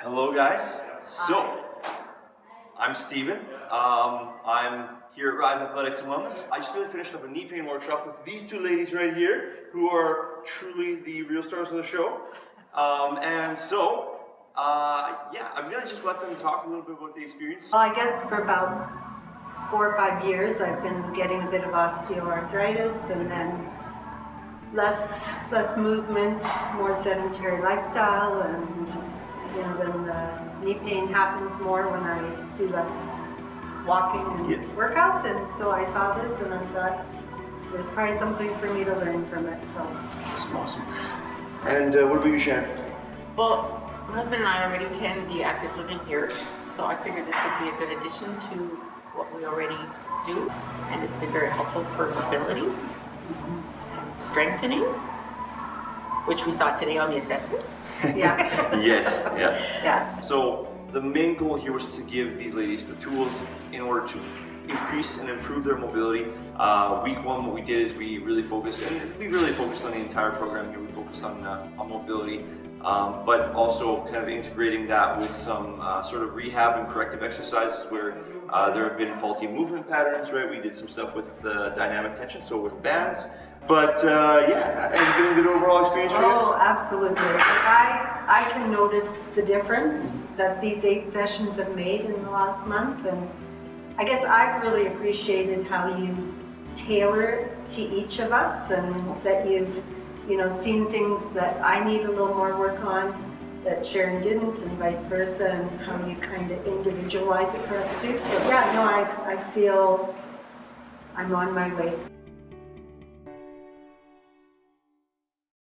Hello guys. So, I'm Steven. I'm here at Rise Athletics and Wellness. I just really finished up a knee pain workshop with these two ladies right here, who are truly the real stars of the show. I'm gonna just let them talk a little bit about the experience. Well, I guess for about 4 or 5 years I've been getting a bit of osteoarthritis, and then less movement, more sedentary lifestyle, and then the knee pain happens more when I do less walking and workout. And so I saw this and I thought there's probably something for me to learn from it. So Awesome. And what about you, Sharon? Well, my husband and I already attend the active living here, so I figured this would be a good addition to what we already do, and it's been very helpful for mobility and strengthening, which we saw today on the assessments. yeah. Yes, yeah. Yeah. So the main goal here was to give these ladies the tools in order to increase and improve their mobility. Week one, what we did is we really focused on the entire program here. We focused on mobility, but also kind of integrating that with some sort of rehab and corrective exercises where there have been faulty movement patterns, right? We did some stuff with dynamic tension, so with bands. But has it been a good overall experience for you guys? Oh, absolutely. I can notice the difference that these 8 sessions have made in the last month, and I guess I've really appreciated how you tailor it to each of us, and that you've seen things that I need a little more work on that Sharon didn't, and vice versa, and how you kind of individualize it for us too. So yeah, no, I feel I'm on my way.